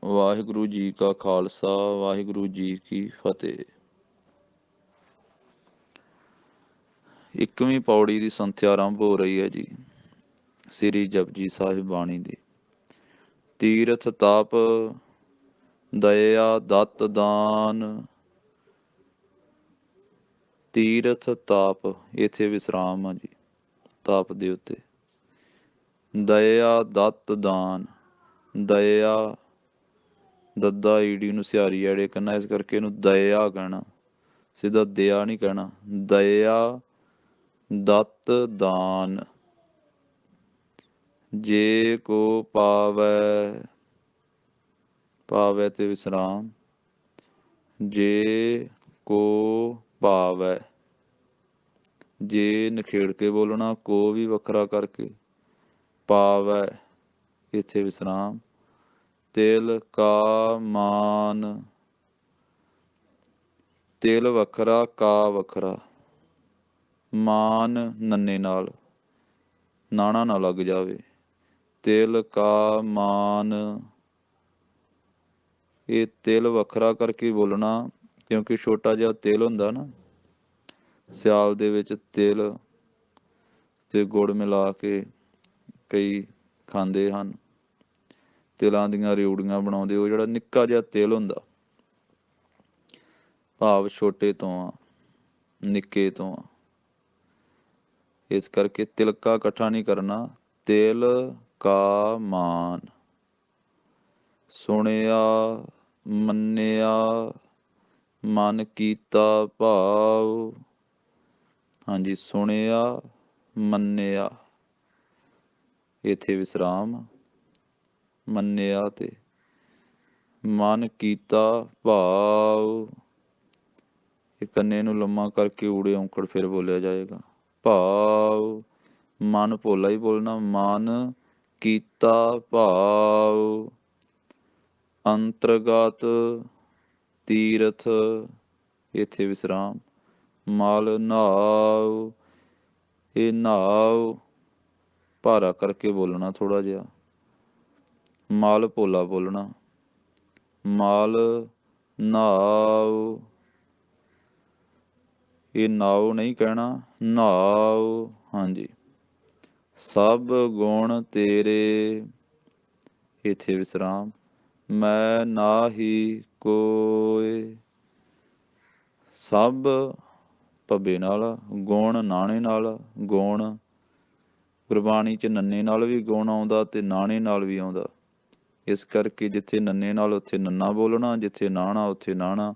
ਵਾਹਿਗੁਰੂ ਜੀ ਕਾ ਖਾਲਸਾ, ਵਾਹਿਗੁਰੂ ਜੀ ਕੀ ਫਤਿਹ। 21ਵੀਂ ਪੌੜੀ ਦੀ ਸੰਥਿਆ ਆਰੰਭ ਹੋ ਰਹੀ ਹੈ ਜੀ। ਸ੍ਰੀ ਜਪਜੀ ਸਾਹਿਬ ਬਾਣੀ ਦੀ। ਤੀਰਥ ਤਾਪ ਦਇਆ ਦਤ ਦਾਨ। ਤੀਰਥ ਤਾਪ, ਇੱਥੇ ਵਿਸਰਾਮ ਆ ਜੀ ਤਾਪ ਦੇ ਉੱਤੇ। ਦਇਆ ਦਤ ਦਾਨ। ਦਇਆ ਦੱਦਾ ਈੜੀ ਨੂੰ ਸਿਹਾਰੀ ਐੜੇ ਕਹਿਣਾ, ਇਸ ਕਰਕੇ ਇਹਨੂੰ ਦਇਆ ਕਹਿਣਾ, ਸਿੱਧਾ ਦਿਆ ਨਹੀਂ ਕਹਿਣਾ। ਦਇਆ ਦਤ ਦਾਨ। ਜੇ ਕੋ ਪਾਵੈ, ਪਾਵੈ ਤੇ ਵਿਸਰਾਮ। ਜੇ ਕੋ ਪਾਵੈ, ਜੇ ਨਿਖੇੜ ਕੇ ਬੋਲਣਾ, ਕੋ ਵੀ ਵੱਖਰਾ ਕਰਕੇ। ਪਾਵੈ, ਇੱਥੇ ਵਿਸਰਾਮ। ਤਿਲ ਕਾ ਮਾਨ। ਤਿਲ ਵੱਖਰਾ, ਕਾ ਵੱਖਰਾ। ਮਾਨ ਨੰਨੇ ਨਾਲ, ਨਾਣਾ ਨਾ ਲੱਗ ਜਾਵੇ। ਤਿਲ ਕਾ ਮਾਨ, ਇਹ ਤਿਲ ਵੱਖਰਾ ਕਰਕੇ ਬੋਲਣਾ, ਕਿਉਂਕਿ ਛੋਟਾ ਜਿਹਾ ਤਿਲ ਹੁੰਦਾ ਨਾ, ਸਿਆਲ ਦੇ ਵਿੱਚ ਤਿਲ ਤੇ ਗੁੜ ਮਿਲਾ ਕੇ ਕਈ ਖਾਂਦੇ ਹਨ। ਤਿਲਾਂ ਦੀਆਂ ਰਿਊੜੀਆਂ ਬਣਾਉਂਦੇ, ਉਹ ਜਿਹੜਾ ਨਿੱਕਾ ਜਿਹਾ ਤਿਲ ਹੁੰਦਾ, ਭਾਵ ਛੋਟੇ ਤੋਂ ਆ, ਨਿੱਕੇ ਤੋਂ ਆ। ਇਸ ਕਰਕੇ ਤਿਲਕਾ ਇਕੱਠਾ ਨਹੀਂ ਕਰਨਾ। ਤਿਲ ਕਾ ਮਾਨ। ਸੁਣਿਆ ਮੰਨਿਆ ਮਨ ਕੀਤਾ ਭਾਵ। ਹਾਂਜੀ, ਸੁਣਿਆ ਮੰਨਿਆ, ਇੱਥੇ ਵਿਸਰਾਮ। ਮੰਨਿਆ ਤੇ ਮਨ ਕੀਤਾ ਭਾਵ, ਇਹ ਕੰਨੇ ਨੂੰ ਲੰਮਾ ਕਰਕੇ ਊੜੇ ਔਂਕੜ ਫਿਰ ਬੋਲਿਆ ਜਾਏਗਾ। ਭਾਵ ਮਨ ਭੋਲਾ ਹੀ ਬੋਲਣਾ। ਮਨ ਕੀਤਾ ਭਾਵ। ਅੰਤਰਗਤ ਤੀਰਥ, ਇੱਥੇ ਵਿਸਰਾਮ। ਮਲ ਨਾਵ, ਇਹ ਨਾਵ ਭਾਰਾ ਕਰਕੇ ਬੋਲਣਾ ਥੋੜਾ ਜਿਹਾ। ਮਲ ਭੋਲਾ ਬੋਲਣਾ। ਮਲ ਨਾਵ, ਇਹ ਨਾਉ ਨਹੀਂ ਕਹਿਣਾ, ਨਾਉ। ਹਾਂਜੀ। ਸਭ ਗੁਣ ਤੇਰੇ, ਇੱਥੇ ਵਿਸਰਾਮ। ਮੈਂ ਨਾਹੀ ਕੋਇ। ਸਭ ਭੱਬੇ ਨਾਲ, ਗੁਣ ਨਾਣੇ ਨਾਲ। ਗੁਣ ਗੁਰਬਾਣੀ 'ਚ ਨੰਨੇ ਨਾਲ ਵੀ ਗੁਣ ਆਉਂਦਾ ਤੇ ਨਾਣੇ ਨਾਲ ਵੀ ਆਉਂਦਾ। ਇਸ ਕਰਕੇ ਜਿੱਥੇ ਨੰਨੇ ਨਾਲ ਉੱਥੇ ਨੰਨਾ ਬੋਲਣਾ, ਜਿੱਥੇ ਨਾਣਾ ਉੱਥੇ ਨਾਣਾ।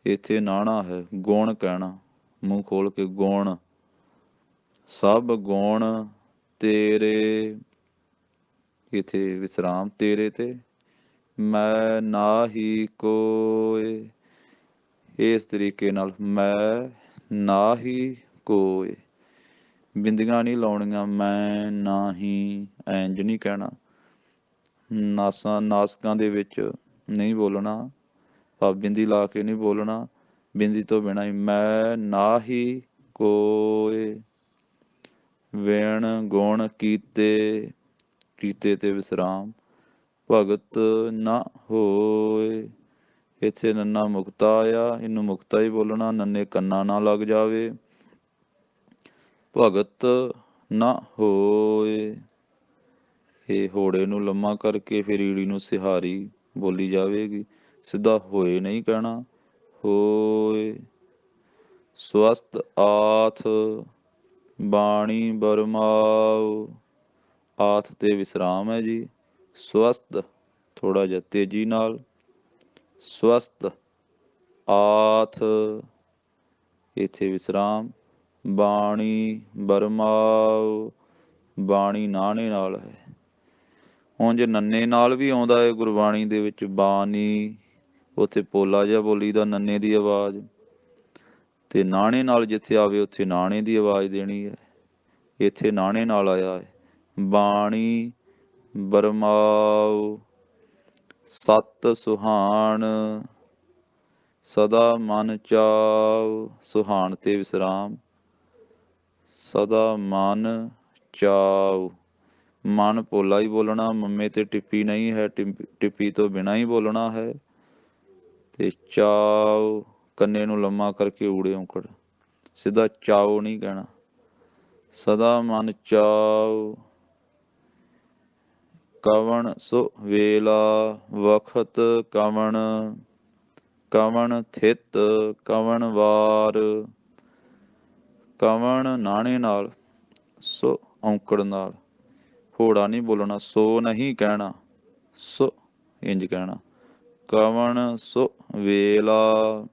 ਇੱਥੇ ਨਾਣਾ ਹੈ, ਗੁਣ ਕਹਿਣਾ ਮੂੰਹ ਖੋਲ ਕੇ। ਗੁਣ, ਸਭ ਗੁਣ ਤੇਰੇ, ਇੱਥੇ ਵਿਸਰਾਮ। ਤੇਰੇ ਤੇ ਮੈਂ ਨਾਹੀ ਕੋਇ, ਇਸ ਤਰੀਕੇ ਨਾਲ। ਮੈਂ ਨਾਹੀ ਕੋਇ, ਬਿੰਦੀਆਂ ਨਹੀਂ ਲਾਉਣੀਆਂ। ਮੈਂ ਨਾਹੀ, ਇੰਝ ਨਹੀਂ ਕਹਿਣਾ। ਨਾਸਕਾਂ ਦੇ ਵਿੱਚ ਨਹੀਂ ਬੋਲਣਾ, ਬਿੰਦੀ ਲਾ ਕੇ ਨਹੀਂ ਬੋਲਣਾ, ਬਿੰਦੀ ਤੋਂ ਬਿਨਾਂ ਹੀ। ਮੈਂ ਨਾਹੀ ਕੋਇ। ਵਿਣ ਗੁਣ ਕੀਤੇ, ਕੀਤੇ ਤੇ ਵਿਸਰਾਮ। ਭਗਤ ਨਾ ਹੋਏ, ਇੱਥੇ ਨੰਨਾ ਮੁਕਤਾ ਆਇਆ, ਇਹਨੂੰ ਮੁਕਤਾ ਹੀ ਬੋਲਣਾ, ਨੰਨੇ ਕੰਨਾ ਨਾ ਲੱਗ ਜਾਵੇ। ਭਗਤ ਨਾ ਹੋਏ, ਇਹ ਹੋੜੇ ਨੂੰ ਲੰਮਾ ਕਰਕੇ ਫਿਰ ਈੜੀ ਨੂੰ ਸਿਹਾਰੀ ਬੋਲੀ ਜਾਵੇਗੀ। ਸਿੱਧਾ ਹੋਏ ਨਹੀਂ ਕਹਿਣਾ, ਹੋਏ। ਸਵਸਤ ਆਥ, ਬਾਣੀ ਬਰਮਾਉ। ਆਥ ਤੇ ਵਿਸਰਾਮ ਹੈ ਜੀ। ਸਵਸਤ ਥੋੜਾ ਜਿਹਾ ਤੇਜ਼ੀ ਨਾਲ। ਸਵਸਤ ਆਥ, ਇੱਥੇ ਵਿਸਰਾਮ। ਬਾਣੀ ਬਰਮਾਉ, ਬਾਣੀ ਨਾਣੇ ਨਾਲ ਹੈ। ਉਂਝ ਨੰਨੇ ਨਾਲ ਵੀ ਆਉਂਦਾ ਹੈ ਗੁਰਬਾਣੀ ਦੇ ਵਿੱਚ। ਬਾਣੀ, ਉੱਥੇ ਪੋਲਾ ਜਿਹਾ ਬੋਲੀ ਦਾ, ਨੰਨੇ ਦੀ ਆਵਾਜ਼। ਤੇ ਨਾਣੇ ਨਾਲ ਜਿੱਥੇ ਆਵੇ ਉੱਥੇ ਨਾਣੇ ਦੀ ਆਵਾਜ਼ ਦੇਣੀ ਹੈ। ਇੱਥੇ ਨਾਣੇ ਨਾਲ ਆਇਆ ਹੈ। ਬਾਣੀ ਬਰਮਾਉ। ਸਤ ਸੁਹਾਣ, ਸਦਾ ਮਨ ਚਾਉ। ਸੁਹਾਣ ਤੇ ਵਿਸਰਾਮ। ਸਦਾ ਮਨ ਚਾਉ, ਮਨ ਭੋਲਾ ਹੀ ਬੋਲਣਾ, ਮੰਮੇ ਤੇ ਟਿੱਪੀ ਨਹੀਂ ਹੈ, ਟਿੱਪੀ ਤੋਂ ਬਿਨਾਂ ਹੀ ਬੋਲਣਾ ਹੈ। ਤੇ ਚਾਉ ਕੰਨੇ ਨੂੰ ਲੰਮਾ ਕਰਕੇ ਊੜੇ ਔਂਕੜ, ਸਿੱਧਾ ਚਾਉ ਨਹੀਂ ਕਹਿਣਾ। ਸਦਾ ਮਨ ਚਾਉ ਕਵਣ ਸੋ ਵੇਲਾ ਵਖਤ ਕਵਣ, ਕਵਣ ਥਿਤ ਕਵਣ ਵਾਰ। ਕਵਣ ਨਾਣੇ ਨਾਲ, ਸੋ ਔਂਕੜ ਨਾਲ, ਹੋੜਾ ਨਹੀਂ ਬੋਲਣਾ, ਸੋ ਨਹੀਂ ਕਹਿਣਾ, ਸੋ ਇੰਜ ਕਹਿਣਾ। ਕਵਣ ਸੋ ਵੇਲਾ,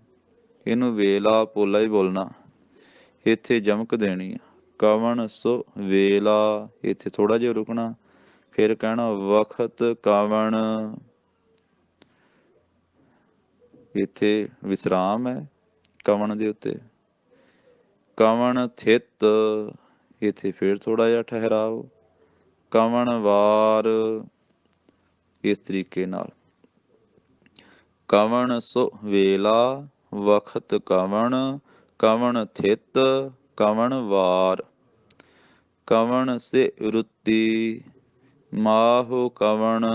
ਇਹਨੂੰ ਵੇਲਾ ਪੋਲਾ ਹੀ ਬੋਲਣਾ, ਇੱਥੇ ਜਮਕ ਦੇਣੀ ਆ। ਕਵਣ ਸੋ ਵੇਲਾ, ਇੱਥੇ ਥੋੜਾ ਜਿਹਾ ਰੁਕਣਾ, ਫਿਰ ਕਹਿਣਾ ਵਖਤ ਕਵਣ, ਇੱਥੇ ਵਿਸਰਾਮ ਹੈ ਕਵਣ ਦੇ ਉੱਤੇ। ਕਵਣ ਥਿਤ, ਇੱਥੇ ਫਿਰ ਥੋੜਾ ਜਿਹਾ ਠਹਿਰਾਓ। ਕਵਣ ਵਾਰ, ਇਸ ਤਰੀਕੇ ਨਾਲ। ਕਵਣ ਸੋ ਵੇਲਾ ਵਖਤ ਕਵਣ, ਕਵਣ ਥਿਤ ਕਵਣ ਵਾਰ। ਕਵਣ ਸੇ ਰੁੱਤੀ ਮਾਹੁ ਕਵਣ,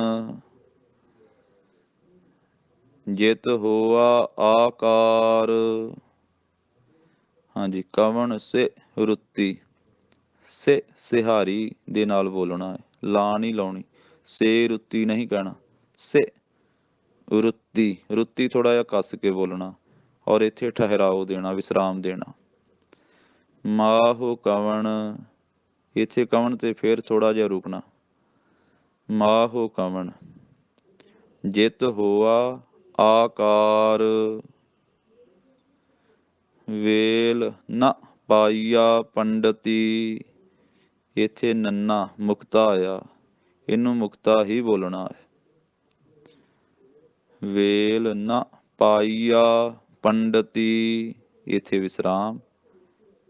ਜਿਤ ਹੋਆ ਆਕਾਰ। ਹਾਂਜੀ, ਕਵਣ ਸੇ ਰੁੱਤੀ, ਸੇ ਸਿਹਾਰੀ ਦੇ ਨਾਲ ਬੋਲਣਾ ਹੈ, ਲਾ ਨਹੀਂ ਲਾਉਣੀ, ਸੇ ਰੁੱਤੀ ਨਹੀਂ ਕਹਿਣਾ। ਸੇ ਰੁੱਤੀ, ਰੁੱਤੀ ਥੋੜਾ ਜਿਹਾ ਕੱਸ ਕੇ ਬੋਲਣਾ, ਔਰ ਇੱਥੇ ਠਹਿਰਾਓ ਦੇਣਾ, ਵਿਸਰਾਮ ਦੇਣਾ। ਮਾਹੁ ਕਵਣ, ਇੱਥੇ ਕਵਣ ਤੇ ਫਿਰ ਥੋੜਾ ਜਿਹਾ ਰੁਕਣਾ। ਮਾਹੁ ਕਵਣ, ਜਿਤ ਹੋਆ ਆਕਾਰ। ਵੇਲ ਨ ਪਾਈਆ ਪੰਡਤੀ, ਇੱਥੇ ਨੰਨਾ ਮੁਕਤਾ ਆਇਆ, ਇਹਨੂੰ ਮੁਕਤਾ ਹੀ ਬੋਲਣਾ ਹੈ। ਵੇਲ ਨ ਪਾਈਆ ਪੰਡਤੀ, ਇੱਥੇ ਵਿਸਰਾਮ।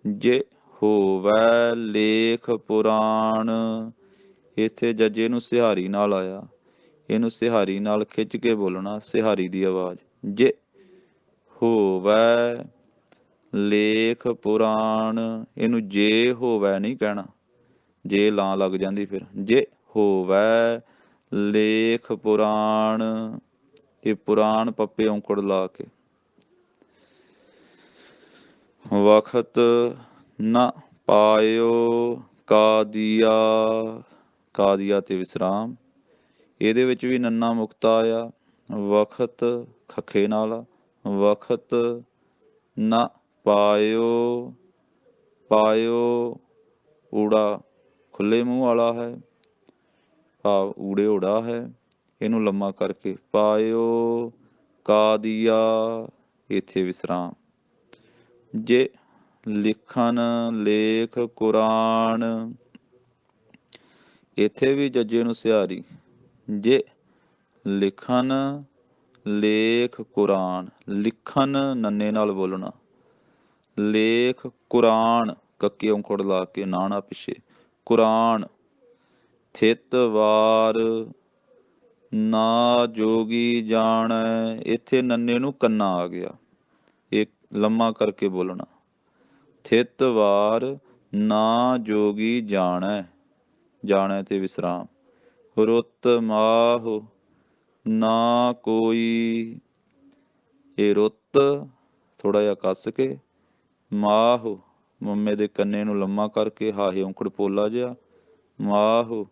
ਜੇ ਹੋਵੈ ਲੇਖ ਪੁਰਾਣ, ਇੱਥੇ ਜੱਜੇ ਨੂੰ ਸਿਹਾਰੀ ਨਾਲ ਆਇਆ, ਇਹਨੂੰ ਸਿਹਾਰੀ ਨਾਲ ਖਿੱਚ ਕੇ ਬੋਲਣਾ, ਸਿਹਾਰੀ ਦੀ ਆਵਾਜ਼। ਜੇ ਹੋਵੈ ਲੇਖ ਪੁਰਾਣ, ਇਹਨੂੰ ਜੇ ਹੋਵੈ ਨਹੀਂ ਕਹਿਣਾ, ਜੇ ਲਾਂ ਲੱਗ ਜਾਂਦੀ ਫਿਰ। ਜੇ ਹੋਵੈ ਲੇਖ ਪੁਰਾਣ, ਇਹ ਪੁਰਾਣ ਪੱਪੇ ਔਂਕੜ ਲਾ ਕੇ। ਵਖਤ ਨ ਪਾਇਓ ਕਾਦੀਆ, ਕਾਦੀਆ ਤੇ ਵਿਸਰਾਮ, ਇਹਦੇ ਵਿੱਚ ਵੀ ਨੰਨਾ ਮੁਕਤਾ ਆਇਆ। ਵਖਤ ਖੱਖੇ ਨਾਲ, ਵਖਤ ਨ ਪਾਇਓ, ਪਾਇਓ ਊੜਾ ਖੁੱਲੇ ਮੂੰਹ ਵਾਲਾ ਹੈ, ਭਾਵ ਊੜੇ ਓੜਾ ਹੈ, ਇਹਨੂੰ ਲੰਮਾ ਕਰਕੇ। ਪਾਇਓ ਕਾਦੀਆ, ਇੱਥੇ ਵਿਸਰਾਮ। ਜੇ ਲਿਖਣ ਲੇਖ ਕੁਰਾਨ, ਇੱਥੇ ਵੀ ਜੱਜੇ ਨੂੰ ਸਿਹਾਰੀ। ਜੇ ਲਿਖਣ ਲੇਖ ਕੁਰਾਨ, ਲਿਖਣ ਨੰਨੇ ਨਾਲ ਬੋਲਣਾ, ਲੇਖ ਕੁਰਾਨ ਕੱਕੇ ਔਂਕੜ ਲਾ ਕੇ, ਨਾਣਾ ਪਿੱਛੇ। ਕੁਰਾਨ ਥਿਤ ਵਾਰ, ਨਾ ਜੋਗੀ ਜਾਣੈ, ਇੱਥੇ ਨੰਨੇ ਨੂੰ ਕੰਨਾ ਆ ਗਿਆ, ਇਹ ਲੰਮਾ ਕਰਕੇ ਬੋਲਣਾ। ਥਿਤ ਵਾਰ ਨਾ ਜੋਗੀ ਜਾਣੈ, ਜਾਣੈ ਤੇ ਵਿਸਰਾਮ। ਰੁੱਤ ਮਾਹੁ ਨਾ ਕੋਈ, ਇਹ ਰੁੱਤ ਥੋੜਾ ਜਿਹਾ ਕੱਸ ਕੇ, ਮਾਹੁ ਮੰਮੇ ਦੇ ਕੰਨੇ ਨੂੰ ਲੰਮਾ ਕਰਕੇ, ਹਾਹੇ ਔਂਕੜ ਪੋਲਾ ਜਿਹਾ। ਮਾਹੁ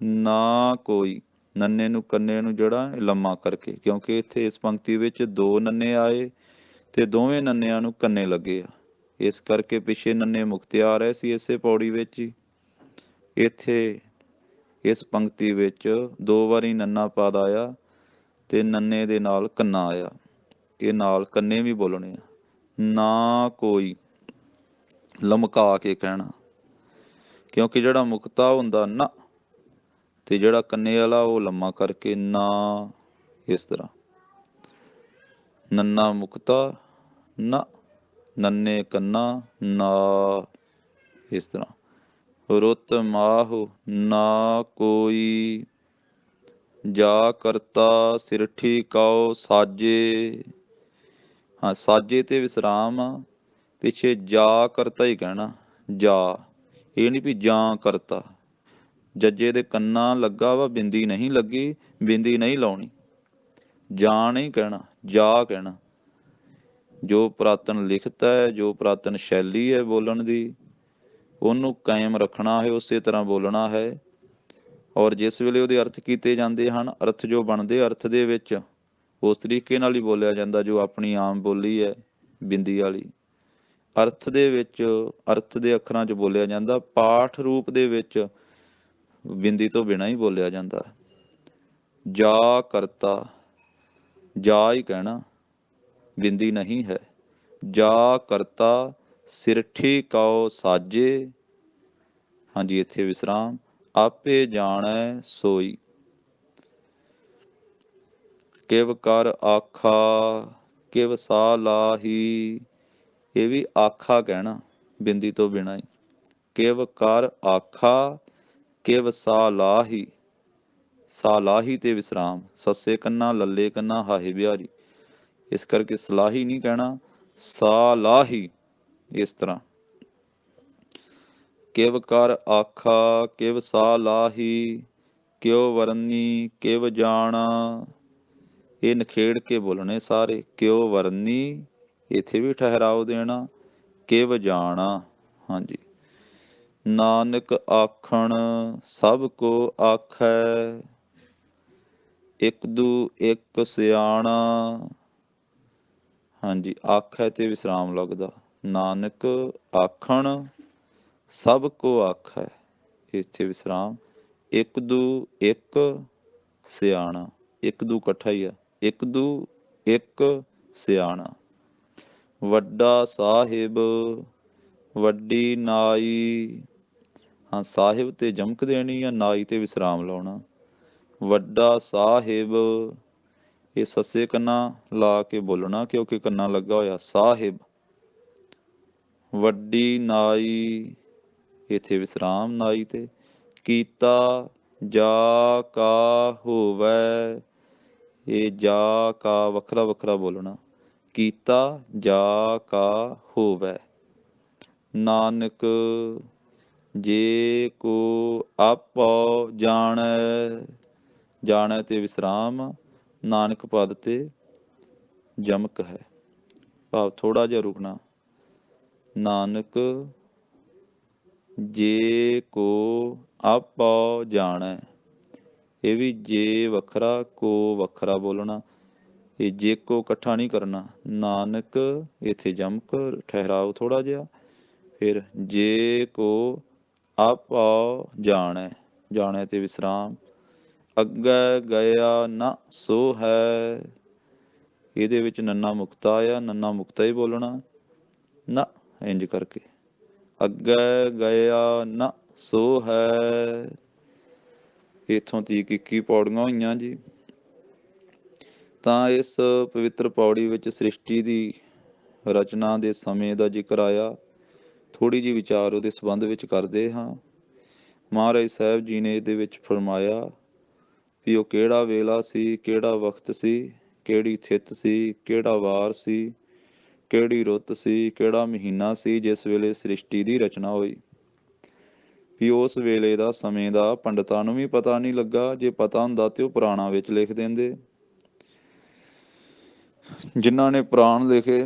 ਨਾ ਕੋਈ, ਨੰਨੇ ਨੂੰ ਕੰਨੇ ਨੂੰ ਜਿਹੜਾ ਲੰਮਾ ਕਰਕੇ, ਕਿਉਂਕਿ ਇੱਥੇ ਇਸ ਪੰਕਤੀ ਵਿੱਚ ਦੋ ਨੰਨੇ ਆਏ ਤੇ ਦੋਵੇਂ ਨੰਨਿਆਂ ਨੂੰ ਕੰਨੇ ਲੱਗੇ ਆ, ਇਸ ਕਰਕੇ ਪਿੱਛੇ ਨੰਨੇ ਮੁਕਤੇ ਆ ਰਹੇ ਸੀ ਇਸੇ ਪੌੜੀ ਵਿੱਚ ਹੀ। ਇੱਥੇ ਇਸ ਪੰਕਤੀ ਵਿੱਚ ਦੋ ਵਾਰੀ ਨੰਨਾ ਪਦ ਆਇਆ ਤੇ ਨੰਨੇ ਦੇ ਨਾਲ ਕੰਨਾ ਆਇਆ, ਇਹ ਨਾਲ ਕੰਨੇ ਵੀ ਬੋਲਣੇ ਆ। ਨਾ ਕੋਈ ਲਮਕਾ ਕੇ ਕਹਿਣਾ, ਕਿਉਂਕਿ ਜਿਹੜਾ ਮੁਕਤਾ ਹੁੰਦਾ ਨਾ, ਤੇ ਜਿਹੜਾ ਕੰਨੇ ਵਾਲਾ ਉਹ ਲੰਮਾ ਕਰਕੇ ਨਾ, ਇਸ ਤਰ੍ਹਾਂ। ਨੰਨਾ ਮੁਕਤਾ ਨਾ, ਨੰਨੇ ਕੰਨਾ ਨਾ, ਇਸ ਤਰ੍ਹਾਂ। ਰੁੱਤ ਮਾਹੁ ਨਾ ਕੋਈ, ਜਾ ਕਰਤਾ ਸਿਰਠੀ ਕਉ ਸਾਜੇ। ਹਾਂ, ਸਾਜੇ ਤੇ ਵਿਸਰਾਮ ਆ, ਪਿੱਛੇ ਜਾ ਕਰਤਾ ਹੀ ਕਹਿਣਾ, ਜਾ, ਇਹ ਨਹੀਂ ਵੀ ਜਾਂ ਕਰਤਾ। ਜੱਜੇ ਦੇ ਕੰਨਾਂ ਲੱਗਾ ਵਾ, ਬਿੰਦੀ ਨਹੀਂ ਲੱਗੀ, ਬਿੰਦੀ ਨਹੀਂ ਲਾਉਣੀ। ਜਾਂ ਨਹੀਂ ਕਹਿਣਾ, ਜਾ ਕਹਿਣਾ। ਜੋ ਪੁਰਾਤਨ ਲਿਖਤ ਹੈ, ਜੋ ਪੁਰਾਤਨ ਸ਼ੈਲੀ ਹੈ ਬੋਲਣ ਦੀ, ਉਹਨੂੰ ਕਾਇਮ ਰੱਖਣਾ ਹੈ, ਉਸੇ ਤਰ੍ਹਾਂ ਬੋਲਣਾ ਹੈ। ਔਰ ਜਿਸ ਵੇਲੇ ਉਹਦੇ ਅਰਥ ਕੀਤੇ ਜਾਂਦੇ ਹਨ, ਅਰਥ ਜੋ ਬਣਦੇ ਅਰਥ ਦੇ ਵਿੱਚ ਉਸ ਤਰੀਕੇ ਨਾਲ ਹੀ ਬੋਲਿਆ ਜਾਂਦਾ ਜੋ ਆਪਣੀ ਆਮ ਬੋਲੀ ਹੈ ਬਿੰਦੀ ਵਾਲੀ। ਅਰਥ ਦੇ ਵਿੱਚ, ਅਰਥ ਦੇ ਅੱਖਰਾਂ 'ਚ ਬੋਲਿਆ ਜਾਂਦਾ, ਪਾਠ ਰੂਪ ਦੇ ਵਿੱਚ ਬਿੰਦੀ ਤੋਂ ਬਿਨਾਂ ਹੀ ਬੋਲਿਆ ਜਾਂਦਾ। ਜਾ ਕਰਤਾ, ਜਾ ਹੀ ਕਹਿਣਾ, ਬਿੰਦੀ ਨਹੀਂ ਹੈ। ਜਾ ਕਰਤਾ ਸਿਰਠੀ ਕਉ ਸਾਜੇ, ਹਾਂਜੀ ਇੱਥੇ ਵਿਸਰਾਮ। ਆਪੇ ਜਾਣੈ ਸੋਈ, ਕਿਵ ਕਰ ਆਖਾ ਕਿਵ ਸਾ ਲਾਹੀ, ਇਹ ਵੀ ਆਖਾ ਕਹਿਣਾ ਬਿੰਦੀ ਤੋਂ ਬਿਨਾਂ ਹੀ। ਕਿਵ ਕਰ ਆਖਾ ਕਿਵ ਸਾ ਲਾਹੀ, ਸਾ ਲਾਹੀ ਤੇ ਵਿਸਰਾਮ, ਸੱਸੇ ਕੰਨਾ ਲੱਲੇ ਕੰਨਾ ਹਾਹੇ ਬਿਹਾਰੀ, ਇਸ ਕਰਕੇ ਸਲਾਹੀ ਨਹੀਂ ਕਹਿਣਾ, ਸਾ ਲਾਹੀ ਇਸ ਤਰ੍ਹਾਂ। ਕਿਵ ਕਰ ਆਖਾ ਕਿਵ ਸਾ ਲਾਹੀ, ਕਿਉ ਵਰਨੀ ਕਿਵ ਜਾਣਾ, ਇਹ ਨਖੇੜ ਕੇ ਬੋਲਣੇ ਸਾਰੇ। ਕਿਉ ਵਰਨੀ, ਇੱਥੇ ਵੀ ਠਹਿਰਾਓ ਦੇਣਾ। ਕਿਵ ਜਾਣਾ, ਹਾਂਜੀ। ਨਾਨਕ ਆਖਣ ਸਭ ਕੋ ਆਖੈ, ਇੱਕ ਦੂ ਇੱਕ ਸਿਆਣਾ, ਹਾਂਜੀ ਆਖੈ ਤੇ ਵਿਸਰਾਮ ਲੱਗਦਾ। ਨਾਨਕ ਆਖਣ ਸਭ ਕੋ ਆਖੈ, ਇੱਥੇ ਵਿਸਰਾਮ। ਇੱਕ ਦੂ ਇੱਕ ਸਿਆਣਾ, ਇੱਕ ਦੂ ਇਕੱਠਾ ਹੀ ਆ, ਇੱਕ ਦੂ ਇੱਕ ਸਿਆਣਾ। ਵੱਡਾ ਸਾਹਿਬ ਵੱਡੀ ਨਾਈ, ਹਾਂ ਸਾਹਿਬ ਤੇ ਜਮਕ ਦੇਣੀ ਆ, ਨਾਈ ਤੇ ਵਿਸਰਾਮ ਲਾਉਣਾ। ਵੱਡਾ ਸਾਹਿਬ, ਇਹ ਸੱਸੇ ਕੰਨਾ ਲਾ ਕੇ ਬੋਲਣਾ ਕਿਉਂਕਿ ਕੰਨਾ ਲੱਗਾ ਹੋਇਆ। ਸਾਹਿਬ। ਵੱਡੀ ਨਾਈ, ਇੱਥੇ ਵਿਸਰਾਮ ਨਾਈ ਤੇ। ਕੀਤਾ ਜਾ ਕਾ ਹੋਵੈ, ਇਹ ਜਾ ਕਾ ਵੱਖਰਾ ਵੱਖਰਾ ਬੋਲਣਾ। ਕੀਤਾ ਜਾ ਕਾ ਹੋਵੈ। ਨਾਨਕ ਜੇ ਕੋ ਆਪੋ ਜਾਣੈ, ਜਾਣੈ ਤੇ ਵਿਸਰਾਮ, ਨਾਨਕ ਪਦ ਤੇ ਜਮਕ ਹੈ, ਭਾਵ ਥੋੜਾ ਜਿਹਾ ਰੁਕਣਾ। ਨਾਨਕ ਜੇ ਕੋ ਆਪੋ ਜਾਣੈ, ਇਹ ਵੀ ਜੇ ਵੱਖਰਾ ਕੋ ਵੱਖਰਾ ਬੋਲਣਾ, ਇਹ ਜੇ ਕੋ ਇਕੱਠਾ ਨਹੀਂ ਕਰਨਾ। ਨਾਨਕ ਇੱਥੇ ਜਮਕ, ਠਹਿਰਾਓ ਥੋੜਾ ਜਿਹਾ। ਫਿਰ ਜੇ ਕੋ ਆਪੋ ਜਾਣੈ, ਜਾਣੈ ਤੇ ਵਿਸਰਾਮ। ਅੱਗੇ ਗਿਆ ਨਾ ਸੋ ਹੈ, ਇਹਦੇ ਵਿੱਚ ਨੰਨਾ ਮੁਕਤਾ ਆ, ਨੰਨਾ ਮੁਕਤਾ ਹੀ ਬੋਲਣਾ ਨਾ, ਇੰਜ ਕਰਕੇ। ਅੱਗੇ ਗਿਆ ਨਾ ਸੋ ਹੈ, ਇੱਥੋਂ ਤੀਕ 21 ਪੌੜੀਆਂ ਹੋਈਆਂ ਜੀ। ਤਾਂ ਇਸ ਪਵਿੱਤਰ ਪੌੜੀ ਵਿੱਚ ਸ੍ਰਿਸ਼ਟੀ ਦੀ ਰਚਨਾ ਦੇ ਸਮੇਂ ਦਾ ਜ਼ਿਕਰ ਆਇਆ। ਥੋੜ੍ਹੀ ਜਿਹੀ ਵਿਚਾਰ ਉਹਦੇ ਸੰਬੰਧ ਵਿੱਚ ਕਰਦੇ ਹਾਂ। ਮਹਾਰਾਜ ਸਾਹਿਬ ਜੀ ਨੇ ਇਹਦੇ ਵਿੱਚ ਫਰਮਾਇਆ ਵੀ ਉਹ ਕਿਹੜਾ ਵੇਲਾ ਸੀ, ਕਿਹੜਾ ਵਕਤ ਸੀ, ਕਿਹੜੀ ਥਿੱਤ ਸੀ, ਕਿਹੜਾ ਵਾਰ ਸੀ, ਕਿਹੜੀ ਰੁੱਤ ਸੀ, ਕਿਹੜਾ ਮਹੀਨਾ ਸੀ ਜਿਸ ਵੇਲੇ ਸ੍ਰਿਸ਼ਟੀ ਦੀ ਰਚਨਾ ਹੋਈ। ਵੀ ਉਸ ਵੇਲੇ ਦਾ ਸਮੇਂ ਦਾ ਪੰਡਤਾਂ ਨੂੰ ਵੀ ਪਤਾ ਨਹੀਂ ਲੱਗਾ। ਜੇ ਪਤਾ ਹੁੰਦਾ ਤੇ ਉਹ ਪੁਰਾਣਾਂ ਵਿੱਚ ਲਿਖ ਦਿੰਦੇ। ਜਿਨ੍ਹਾਂ ਨੇ ਪੁਰਾਣ ਲਿਖੇ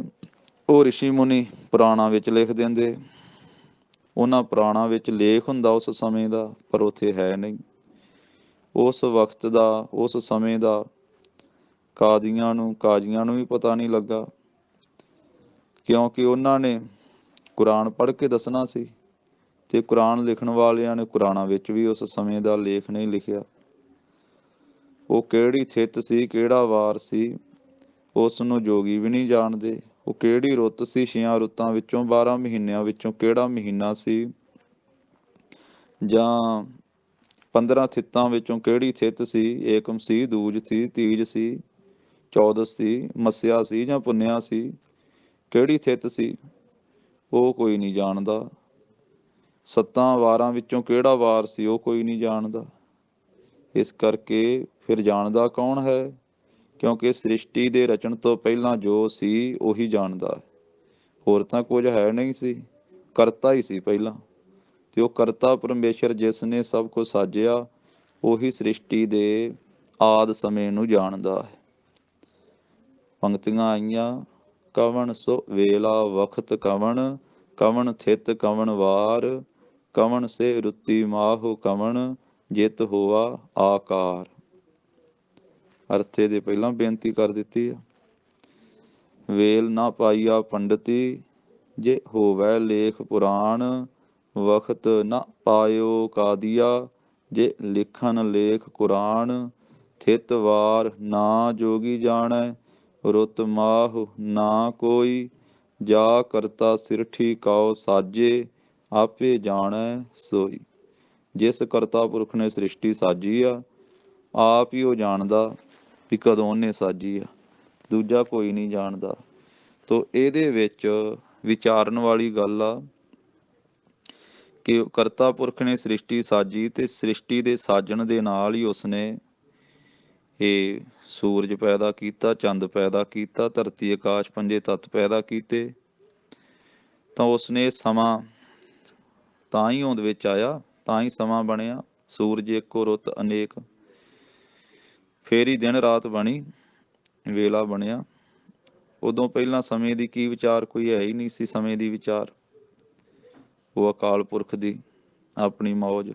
ਉਹ ਰਿਸ਼ੀ ਮੁਨੀ ਪੁਰਾਣਾਂ ਵਿੱਚ ਲਿਖ ਦਿੰਦੇ। ਉਹਨਾਂ ਪੁਰਾਣਾਂ ਵਿੱਚ ਲੇਖ ਹੁੰਦਾ ਉਸ ਸਮੇਂ ਦਾ, ਪਰ ਉੱਥੇ ਹੈ ਨਹੀਂ। ਉਸ ਵਕਤ ਦਾ, ਉਸ ਸਮੇਂ ਦਾ ਕਾਜ਼ੀਆਂ ਨੂੰ ਵੀ ਪਤਾ ਨਹੀਂ ਲੱਗਾ, ਕਿਉਂਕਿ ਉਹਨਾਂ ਨੇ ਕੁਰਾਨ ਪੜ੍ਹ ਕੇ ਦੱਸਣਾ ਸੀ, ਤੇ ਕੁਰਾਨ ਲਿਖਣ ਵਾਲਿਆਂ ਨੇ ਕੁਰਾਨਾਂ ਵਿੱਚ ਵੀ ਉਸ ਸਮੇਂ ਦਾ ਲੇਖ ਨਹੀਂ ਲਿਖਿਆ। ਉਹ ਕਿਹੜੀ ਥਿੱਤ ਸੀ, ਕਿਹੜਾ ਵਾਰ ਸੀ, ਉਸ ਨੂੰ ਜੋਗੀ ਵੀ ਨਹੀਂ ਜਾਣਦੇ। ਉਹ ਕਿਹੜੀ ਰੁੱਤ ਸੀ, 6 ਰੁੱਤਾਂ ਵਿੱਚੋਂ 12 ਮਹੀਨਿਆਂ ਵਿੱਚੋਂ ਕਿਹੜਾ ਮਹੀਨਾ ਸੀ, ਜਾਂ 15 ਥਿੱਤਾਂ ਵਿੱਚੋਂ ਕਿਹੜੀ ਥਿੱਤ ਸੀ, ਏਕਮ ਸੀ, ਦੂਜ ਸੀ, ਤੀਜ ਸੀ, ਚੌਦਸ ਸੀ, ਮੱਸਿਆ ਸੀ ਜਾਂ ਪੁੰਨਿਆ ਸੀ, ਕਿਹੜੀ ਥਿੱਤ ਸੀ, ਉਹ ਕੋਈ ਨਹੀਂ ਜਾਣਦਾ। 7 ਵਾਰਾਂ ਵਿੱਚੋਂ ਕਿਹੜਾ ਵਾਰ ਸੀ, ਉਹ ਕੋਈ ਨਹੀਂ ਜਾਣਦਾ। ਇਸ ਕਰਕੇ ਫਿਰ ਜਾਣਦਾ ਕੌਣ ਹੈ? ਕਿਉਂਕਿ ਸ੍ਰਿਸ਼ਟੀ ਦੇ ਰਚਣ ਤੋਂ ਪਹਿਲਾਂ ਜੋ ਸੀ ਉਹੀ ਜਾਣਦਾ, ਹੋਰ ਤਾਂ ਕੁਝ ਹੈ ਨਹੀਂ ਸੀ। ਕਰਤਾ ਹੀ ਸੀ ਪਹਿਲਾਂ, ਤੇ ਉਹ ਕਰਤਾ ਪਰਮੇਸ਼ਰ ਜਿਸ ਨੇ ਸਭ ਕੁਝ ਸਾਜਿਆ, ਉਹੀ ਸ੍ਰਿਸ਼ਟੀ ਦੇ ਆਦ ਸਮੇਂ ਨੂੰ ਜਾਣਦਾ ਹੈ। ਪੰਕਤੀਆਂ ਆਈਆਂ, ਕਵਣ ਸੋ ਵੇਲਾ ਵਖਤ ਕਵਣ, ਕਵਣ ਥਿਤ ਕਵਣ ਵਾਰ, ਕਵਣ ਸੇ ਰੁੱਤੀ ਮਾਹੁ ਕਵਣ, ਜਿਤ ਹੋਆ ਆਕਾਰ। ਅਰਥੇ ਦੇ ਪਹਿਲਾਂ ਬੇਨਤੀ ਕਰ ਦਿੱਤੀ ਆ। ਵੇਲ ਨਾ ਪਾਈਆ ਪੰਡਤੀ, ਜੇ ਹੋਵੈ ਲੇਖ ਪੁਰਾਣ, ਵਖਤ ਨਾ ਪਾਇਓ ਕਾਦੀਆ, ਜੇ ਲਿਖਨ ਲੇਖ ਕੁਰਾਨ, ਥਿਤ ਵਾਰ ਨਾ ਜੋਗੀ ਜਾਣੈ, ਰੁੱਤ ਮਾਹੁ ਨਾ ਕੋਈ, ਜਾ ਕਰਤਾ ਸਿਰਠੀ ਕਉ ਸਾਜੇ, ਆਪੇ ਜਾਣੈ ਸੋਈ। ਜਿਸ ਕਰਤਾ ਪੁਰਖ ਨੇ ਸ੍ਰਿਸ਼ਟੀ ਸਾਜੀ ਆ, ਆਪ ਹੀ ਉਹ ਜਾਣਦਾ ਵੀ ਕਦੋਂ ਉਹਨੇ ਸਾਜੀ ਆ, ਦੂਜਾ ਕੋਈ ਨਹੀਂ ਜਾਣਦਾ। ਤੋ ਇਹਦੇ ਵਿੱਚ ਵਿਚਾਰਨ ਵਾਲੀ ਗੱਲ ਆ ਕਿ ਕਰਤਾ ਪੁਰਖ ਨੇ ਸ੍ਰਿਸ਼ਟੀ ਸਾਜੀ, ਤੇ ਸ੍ਰਿਸ਼ਟੀ ਦੇ ਸਾਜਣ ਦੇ ਨਾਲ ਹੀ ਉਸਨੇ ਇਹ ਸੂਰਜ ਪੈਦਾ ਕੀਤਾ, ਚੰਦ ਪੈਦਾ ਕੀਤਾ, ਧਰਤੀ ਆਕਾਸ਼ ਪੰਜੇ ਤੱਤ ਪੈਦਾ ਕੀਤੇ। ਤਾਂ ਉਸਨੇ ਸਮਾਂ ਤਾਂ ਹੀ ਉਹਦੇ ਵਿੱਚ ਆਇਆ, ਤਾਂ ਹੀ ਸਮਾਂ ਬਣਿਆ। ਸੂਰਜ ਇੱਕੋ ਰੁੱਤ ਅਨੇਕ, ਫੇਰ ਹੀ ਦਿਨ ਰਾਤ ਬਣੀ, ਵੇਲਾ ਬਣਿਆ। ਉਦੋਂ ਪਹਿਲਾਂ ਸਮੇਂ ਦੀ ਕੀ ਵਿਚਾਰ, ਕੋਈ ਹੈ ਹੀ ਨਹੀਂ ਸੀ ਸਮੇਂ ਦੀ ਵਿਚਾਰ। ਉਹ ਅਕਾਲ ਪੁਰਖ ਦੀ ਆਪਣੀ ਮੌਜ।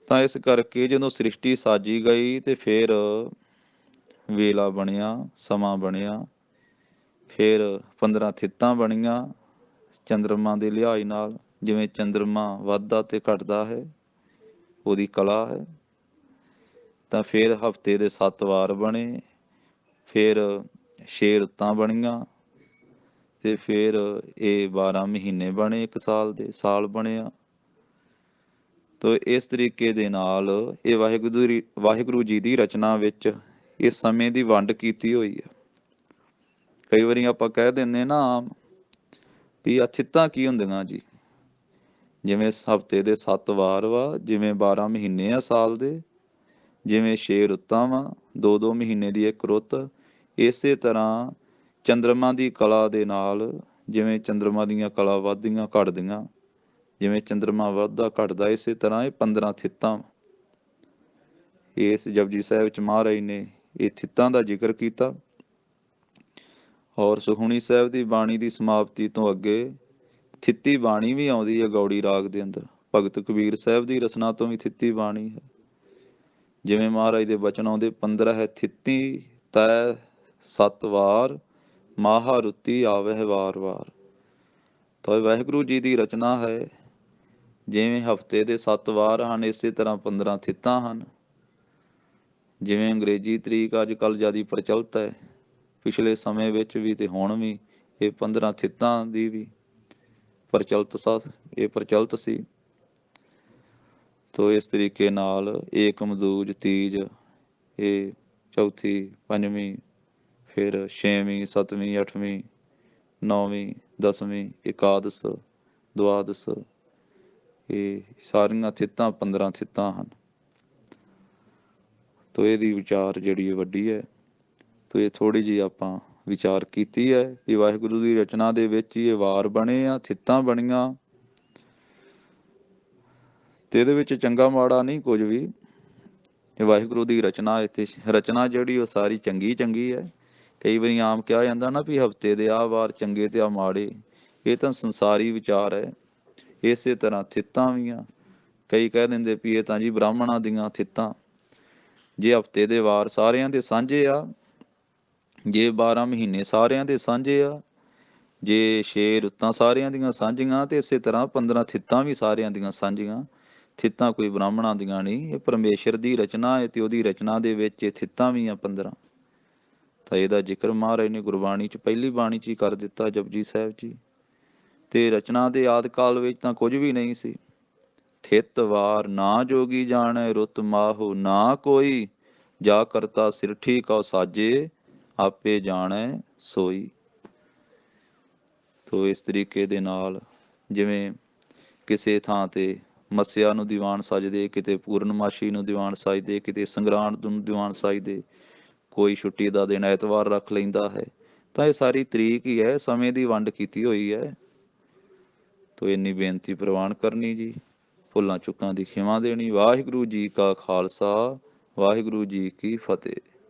ਤਾਂ ਇਸ ਕਰਕੇ ਜਦੋਂ ਸ੍ਰਿਸ਼ਟੀ ਸਾਜੀ ਗਈ ਤੇ ਫਿਰ ਵੇਲਾ ਬਣਿਆ, ਸਮਾਂ ਬਣਿਆ, ਫਿਰ 15 ਥਿੱਤਾਂ ਬਣੀਆਂ ਚੰਦਰਮਾ ਦੇ ਲਿਹਾਜ਼ ਨਾਲ। ਜਿਵੇਂ ਚੰਦਰਮਾ ਵੱਧਦਾ ਤੇ ਘਟਦਾ ਹੈ, ਉਹਦੀ ਕਲਾ ਹੈ। ਤਾਂ ਫਿਰ ਹਫ਼ਤੇ ਦੇ 7 ਵਾਰ ਬਣੇ, ਫਿਰ 6 ਰੁੱਤਾਂ ਬਣੀਆਂ, ਤੇ ਫਿਰ ਇਹ 12 ਮਹੀਨੇ ਬਣੇ, 1 ਸਾਲ ਦੇ, ਸਾਲ ਬਣਿਆ। ਤੋ ਇਸ ਤਰੀਕੇ ਦੇ ਨਾਲ ਇਹ ਵਾਹਿਗੁਰੂ ਜੀ ਦੀ ਰਚਨਾ ਵਿੱਚ ਇਸ ਸਮੇਂ ਦੀ ਵੰਡ ਕੀਤੀ ਹੋਈ ਹੈ। ਕਈ ਵਾਰੀ ਆਪਾਂ ਕਹਿ ਦਿੰਦੇ ਨਾ ਵੀ ਆ ਥਿੱਤਾਂ ਕੀ ਹੁੰਦੀਆਂ ਜੀ, ਜਿਵੇਂ ਹਫ਼ਤੇ ਦੇ 7 ਵਾਰ ਵਾ, ਜਿਵੇਂ 12 ਮਹੀਨੇ ਆ ਸਾਲ ਦੇ, ਜਿਵੇਂ 6 ਰੁੱਤਾਂ ਵਾ, 2-2 ਮਹੀਨੇ ਦੀ 1 ਰੁੱਤ। ਇਸੇ ਤਰ੍ਹਾਂ ਚੰਦਰਮਾ ਦੀ ਕਲਾ ਦੇ ਨਾਲ, ਜਿਵੇਂ ਚੰਦਰਮਾ ਦੀਆਂ ਕਲਾ ਵੱਧਦੀਆਂ ਘਟਦੀਆਂ, ਜਿਵੇਂ ਚੰਦਰਮਾ ਵੱਧਦਾ ਘਟਦਾ, ਇਸੇ ਤਰ੍ਹਾਂ ਇਹ 15 ਥਿੱਤਾਂ। ਇਸ ਜਪਜੀ ਸਾਹਿਬ ਵਿੱਚ ਮਹਾਰਾਜ ਨੇ ਇਹ ਥਿੱਤਾਂ ਦਾ ਜ਼ਿਕਰ ਕੀਤਾ। ਔਰ ਸੁਖਮਨੀ ਸਾਹਿਬ ਦੀ ਬਾਣੀ ਦੀ ਸਮਾਪਤੀ ਤੋਂ ਅੱਗੇ ਥਿੱਤੀ ਬਾਣੀ ਵੀ ਆਉਂਦੀ ਹੈ ਗੌੜੀ ਰਾਗ ਦੇ ਅੰਦਰ। ਭਗਤ ਕਬੀਰ ਸਾਹਿਬ ਦੀ ਰਚਨਾ ਤੋਂ ਵੀ ਥਿੱਤੀ ਬਾਣੀ ਹੈ। ਜਿਵੇਂ ਮਹਾਰਾਜ ਦੇ ਬਚਨ ਆਉਂਦੇ, 15 ਹੈ ਥਿੱਤੀ ਤੈ 7 ਵਾਰ, ਮਾਹਾ ਰੁੱਤੀ ਆਵਹਿ ਵਾਰ ਵਾਰ। ਤਾਂ ਵਾਹਿਗੁਰੂ ਜੀ ਦੀ ਰਚਨਾ ਹੈ। ਜਿਵੇਂ ਹਫ਼ਤੇ ਦੇ 7 ਵਾਰ ਹਨ, ਇਸੇ ਤਰ੍ਹਾਂ 15 ਥਿੱਤਾਂ ਹਨ। ਜਿਵੇਂ ਅੰਗਰੇਜ਼ੀ ਤਰੀਕ ਅੱਜ ਕੱਲ੍ਹ ਜ਼ਿਆਦਾ ਪ੍ਰਚਲਿਤ ਹੈ, ਪਿਛਲੇ ਸਮੇਂ ਵਿੱਚ ਵੀ ਤੇ ਹੁਣ ਵੀ ਇਹ 15 ਥਿੱਤਾਂ ਦੀ ਵੀ ਪ੍ਰਚਲਿਤ ਸੀ। ਤੋ ਇਸ ਤਰੀਕੇ ਨਾਲ ਏਕਮ ਦੂਜ ਤੀਜ, ਇਹ ਚੌਥੀ, ਪੰਜਵੀਂ, ਫਿਰ 6ਵੀਂ, 7ਵੀਂ, 8ਵੀਂ, 9ਵੀਂ, 10ਵੀਂ, ਇਕਾਦਸ਼, ਦੁਆਦਸ਼, ਇਹ ਸਾਰੀਆਂ ਥਿੱਤਾਂ 15 ਥਿੱਤਾਂ ਹਨ। ਤੋ ਇਹਦੀ ਵਿਚਾਰ ਜਿਹੜੀ ਵੱਡੀ ਹੈ। ਤੋ ਇਹ ਥੋੜ੍ਹੀ ਜਿਹੀ ਆਪਾਂ ਵਿਚਾਰ ਕੀਤੀ ਹੈ ਕਿ ਵਾਹਿਗੁਰੂ ਦੀ ਰਚਨਾ ਦੇ ਵਿੱਚ ਹੀ ਇਹ ਵਾਰ ਬਣੇ ਆ, ਥਿੱਤਾਂ ਬਣੀਆਂ, ਤੇ ਇਹਦੇ ਵਿੱਚ ਚੰਗਾ ਮਾੜਾ ਨਹੀਂ ਕੁਝ ਵੀ। ਇਹ ਵਾਹਿਗੁਰੂ ਦੀ ਰਚਨਾ, ਇੱਥੇ ਰਚਨਾ ਜਿਹੜੀ ਉਹ ਸਾਰੀ ਚੰਗੀ ਚੰਗੀ ਹੈ। ਕਈ ਵਾਰੀ ਆਮ ਕਿਹਾ ਜਾਂਦਾ ਨਾ ਵੀ ਹਫ਼ਤੇ ਦੇ ਆਹ ਵਾਰ ਚੰਗੇ ਤੇ ਆ ਮਾੜੇ, ਇਹ ਤਾਂ ਸੰਸਾਰੀ ਵਿਚਾਰ ਹੈ। ਇਸੇ ਤਰ੍ਹਾਂ ਥਿੱਤਾਂ ਵੀ ਆ। ਕਈ ਕਹਿ ਦਿੰਦੇ ਵੀ ਇਹ ਤਾਂ ਜੀ ਬ੍ਰਾਹਮਣਾਂ ਦੀਆਂ ਥਿੱਤਾਂ। ਜੇ ਹਫ਼ਤੇ ਦੇ ਵਾਰ ਸਾਰਿਆਂ ਦੇ ਸਾਂਝੇ ਆ, ਜੇ 12 ਮਹੀਨੇ ਸਾਰਿਆਂ ਦੇ ਸਾਂਝੇ ਆ, ਜੇ 6 ਰੁੱਤਾਂ ਸਾਰਿਆਂ ਦੀਆਂ ਸਾਂਝੀਆਂ, ਤੇ ਇਸੇ ਤਰ੍ਹਾਂ 15 ਥਿੱਤਾਂ ਵੀ ਸਾਰਿਆਂ ਦੀਆਂ ਸਾਂਝੀਆਂ। ਥਿੱਤਾਂ ਕੋਈ ਬ੍ਰਾਹਮਣਾਂ ਦੀਆਂ ਨਹੀਂ, ਇਹ ਪਰਮੇਸ਼ਰ ਦੀ ਰਚਨਾ ਹੈ, ਤੇ ਉਹਦੀ ਰਚਨਾ ਦੇ ਵਿੱਚ ਇਹ ਥਿੱਤਾਂ ਵੀ ਆ 15। ਤਾਂ ਇਹਦਾ ਜ਼ਿਕਰ ਮਹਾਰਾਜ ਨੇ ਗੁਰਬਾਣੀ 'ਚ ਪਹਿਲੀ ਬਾਣੀ 'ਚ ਹੀ ਕਰ ਦਿੱਤਾ, ਜਪਜੀ ਸਾਹਿਬ 'ਚ ਹੀ। ਤੇ ਰਚਨਾ ਦੇ ਆਦਿ ਕਾਲ ਵਿੱਚ ਤਾਂ ਕੁਝ ਵੀ ਨਹੀਂ ਸੀ। ਥਿੱਤ ਵਾਰ ਨਾ ਜੋਗੀ ਜਾਣੈ, ਰੁੱਤ ਮਾਹੁ ਨਾ ਕੋਈ, ਜਾ ਕਰਤਾ ਸਿਰਠੀ ਕਉ ਸਾਜੇ, ਆਪੇ ਜਾਣੈ ਸੋਈ। ਤੋ ਇਸ ਤਰੀਕੇ ਦੇ ਨਾਲ ਜਿਵੇਂ ਕਿਸੇ ਥਾਂ ਤੇ ਮੱਸਿਆ ਨੂੰ ਦੀਵਾਨ ਸਜਦੇ, ਕਿਤੇ ਪੂਰਨਮਾਸ਼ੀ ਨੂੰ ਦੀਵਾਨ ਸਜਦੇ, ਕਿਤੇ ਸੰਗਰਾਂਦ ਨੂੰ ਦੀਵਾਨ ਸਜਦੇ, ਕੋਈ ਛੁੱਟੀ ਦਾ ਦਿਨ ਐਤਵਾਰ ਰੱਖ ਲੈਂਦਾ ਹੈ। ਤਾਂ ਇਹ ਸਾਰੀ ਤਰੀਕ ਹੀ ਹੈ, ਸਮੇਂ ਦੀ ਵੰਡ ਕੀਤੀ ਹੋਈ ਹੈ। ਤੋ ਇੰਨੀ ਬੇਨਤੀ ਪ੍ਰਵਾਨ ਕਰਨੀ ਜੀ, ਭੁੱਲਾਂ ਚੁੱਕਾਂ ਦੀ ਖਿਮਾ ਦੇਣੀ। ਵਾਹਿਗੁਰੂ ਜੀ ਕਾ ਖਾਲਸਾ, ਵਾਹਿਗੁਰੂ ਜੀ ਕੀ ਫਤਿਹ।